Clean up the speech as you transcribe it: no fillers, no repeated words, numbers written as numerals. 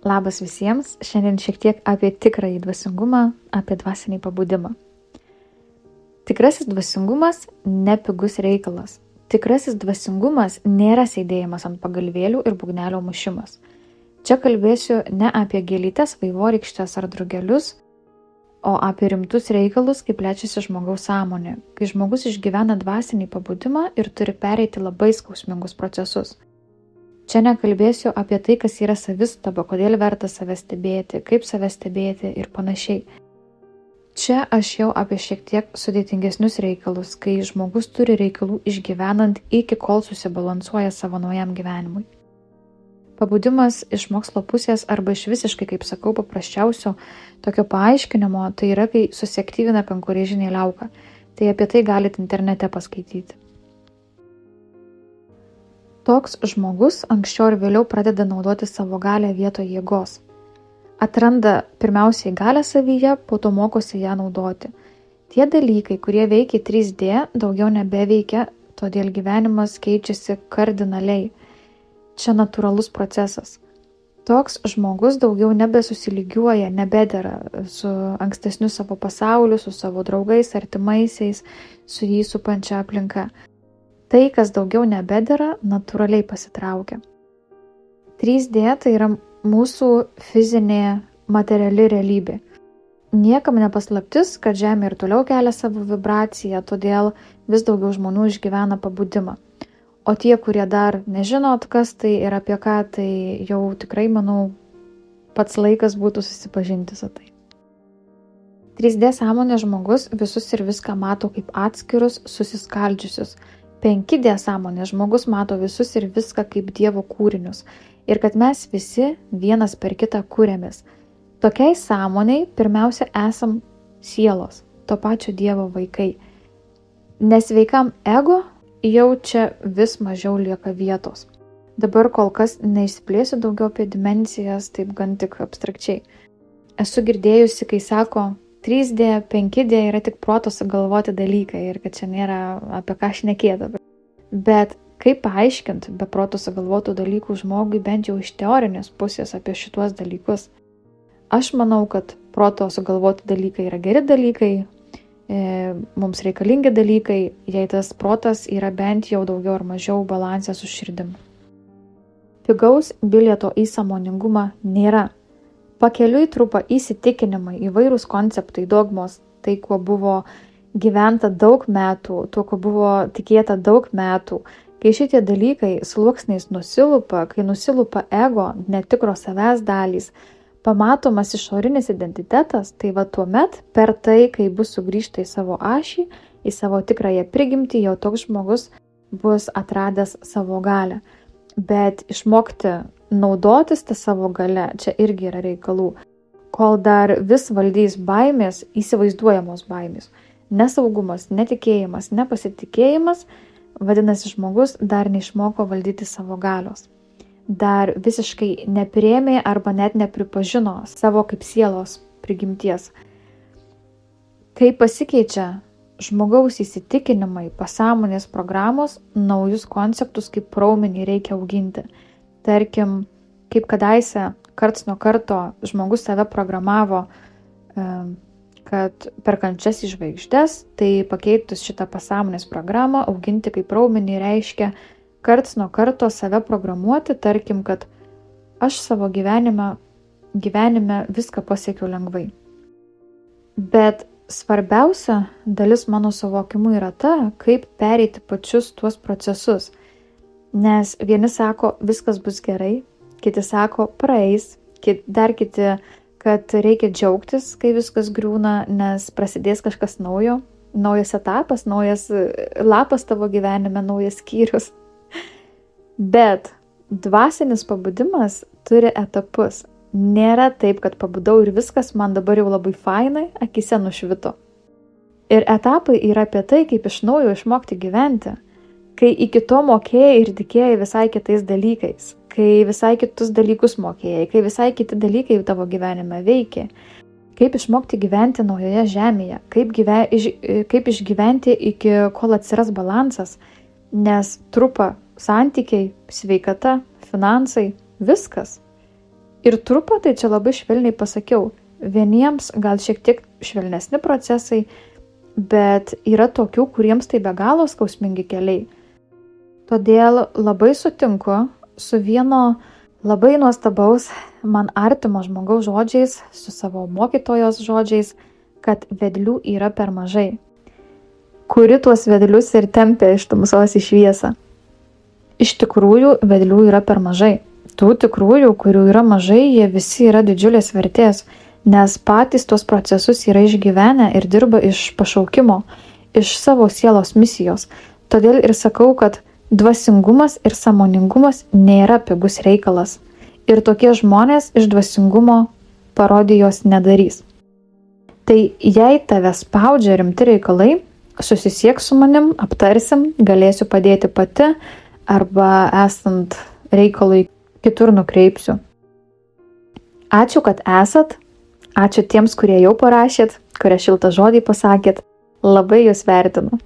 Labas visiems, šiandien šiek tiek apie tikrąjį dvasingumą, apie dvasinį pabudimą. Tikrasis dvasingumas nepigus reikalas. Tikrasis dvasingumas nėra sėdėjimas ant pagalvėlių ir būgnelio mušimas. Čia kalbėsiu ne apie gėlytes, vaivorykštes ar drugelius, o apie rimtus reikalus, kaip plečiasi žmogaus sąmonė, kai žmogus išgyvena dvasinį pabudimą ir turi pereiti labai skausmingus procesus. Čia nekalbėsiu apie tai, kas yra savistaba, kodėl verta save stebėti, kaip save stebėti ir panašiai. Čia aš jau apie šiek tiek sudėtingesnius reikalus, kai žmogus turi reikalų išgyvenant iki kol susibalansuoja savo naujam gyvenimui. Pabudimas iš mokslo pusės arba iš visiškai, kaip sakau, paprasčiausio tokio paaiškinimo, tai yra, kai susiaktyvina kankorėžinė liauka. Tai apie tai galite internete paskaityti. Toks žmogus anksčiau ir vėliau pradeda naudoti savo galią vietoje jėgos. Atranda pirmiausiai galią savyje, po to mokosi ją naudoti. Tie dalykai, kurie veikia 3D, daugiau nebeveikia, todėl gyvenimas keičiasi kardinaliai. Čia natūralus procesas. Toks žmogus daugiau nebesusilygiuoja, nebedera su ankstesniu savo pasauliu, su savo draugais, artimaisiais, su jį supančia aplinka. Tai, kas daugiau nebedera, natūraliai pasitraukia. 3D tai yra mūsų fizinė materiali realybė. Niekam nepaslaptis, kad Žemė ir toliau kelia savo vibraciją, todėl vis daugiau žmonių išgyvena pabudimą. O tie, kurie dar nežinot, kas tai ir apie ką, tai jau tikrai, manau, pats laikas būtų susipažinti su tai. 3D sąmonės žmogus visus ir viską mato kaip atskirus, susiskaldžiusius. 5D sąmonės žmogus mato visus ir viską kaip Dievo kūrinius ir kad mes visi vienas per kitą kūrėmės. Tokiai sąmoniai pirmiausia esam sielos, to pačio Dievo vaikai. Nesveikam ego jau čia vis mažiau lieka vietos. Dabar kol kas neišsiplėsiu daugiau apie dimensijas, taip gan tik abstrakčiai. Esu girdėjusi, kai sako, 3D, 5D yra tik proto sugalvoti dalykai ir kad čia nėra apie ką šnekėti. Bet kaip paaiškinti be proto sugalvotų dalykų žmogui bent jau iš teorinės pusės apie šituos dalykus? Aš manau, kad proto sugalvoti dalykai yra geri dalykai, mums reikalingi dalykai, jei tas protas yra bent jau daugiau ar mažiau balansė su širdim. Pigaus bilieto į sąmoningumą nėra. Pakeliui trupa įsitikinimai, įvairūs konceptai, dogmos, tai, kuo buvo gyventa daug metų, tuo, kuo buvo tikėta daug metų. Kai šitie dalykai sluoksniais nusilupa, kai nusilupa ego, netikro savęs dalys, pamatomas išorinis identitetas, tai va tuomet per tai, kai bus sugrįžta į savo ašį, į savo tikrąją prigimtį, jau toks žmogus bus atradęs savo galią. Bet išmokti naudotis tą savo gale, čia irgi yra reikalų. Kol dar vis valdys baimės, įsivaizduojamos baimės, nesaugumas, netikėjimas, nepasitikėjimas, vadinasi žmogus dar neišmoko valdyti savo galios. Dar visiškai nepriėmė arba net nepripažino savo kaip sielos prigimties. Kai pasikeičia žmogaus įsitikinimai, pasąmonės programos, naujus konceptus kaip raumenį reikia auginti. Tarkim, kaip kadaise karts nuo karto žmogus save programavo, kad per kančias į žvaigždes, tai pakeitus šitą pasąmonės programą, auginti kaip raumenį reiškia karts nuo karto save programuoti, tarkim, kad aš savo gyvenime viską pasiekiau lengvai. Bet svarbiausia dalis mano suvokimu yra ta, kaip pereiti pačius tuos procesus. Nes vieni sako, viskas bus gerai, kiti sako, praeis, dar kiti, kad reikia džiaugtis, kai viskas griūna, nes prasidės kažkas naujo, naujas etapas, naujas lapas tavo gyvenime, naujas skyrius. Bet dvasinis pabudimas turi etapus. Nėra taip, kad pabudau ir viskas man dabar jau labai fainai, akise nušvito. Ir etapai yra apie tai, kaip iš naujo išmokti gyventi. Kai iki to mokėjai ir tikėjai visai kitais dalykais, kai visai kitus dalykus mokėjai, kai visai kiti dalykai tavo gyvenime veikia, kaip išmokti gyventi naujoje žemėje, kaip išgyventi iki kol atsiras balansas, nes trupa santykiai, sveikata, finansai, viskas. Ir trupa, tai čia labai švelniai pasakiau. Vieniems gal šiek tiek švelnesni procesai, bet yra tokių, kuriems tai be galo skausmingi keliai. Todėl labai sutinku su vieno labai nuostabaus, man artimo žmogaus žodžiais, su savo mokytojos žodžiais, kad vedlių yra per mažai. Kuri tuos vedlius ir tempia iš tamsos į šviesą. Iš tikrųjų, vedlių yra per mažai. Tų tikrųjų, kurių yra mažai, jie visi yra didžiulės vertės, nes patys tuos procesus yra išgyvenę ir dirba iš pašaukimo, iš savo sielos misijos. Todėl ir sakau, kad dvasingumas ir sąmoningumas nėra pigus reikalas. Ir tokie žmonės iš dvasingumo parodijos nedarys. Tai jei tave spaudžia rimti reikalai, susisiek su manim, aptarsim, galėsiu padėti pati arba esant reikalui kitur nukreipsiu. Ačiū, kad esat. Ačiū tiems, kurie jau parašėt, kurie šiltą žodį pasakėt. Labai jūs vertinu.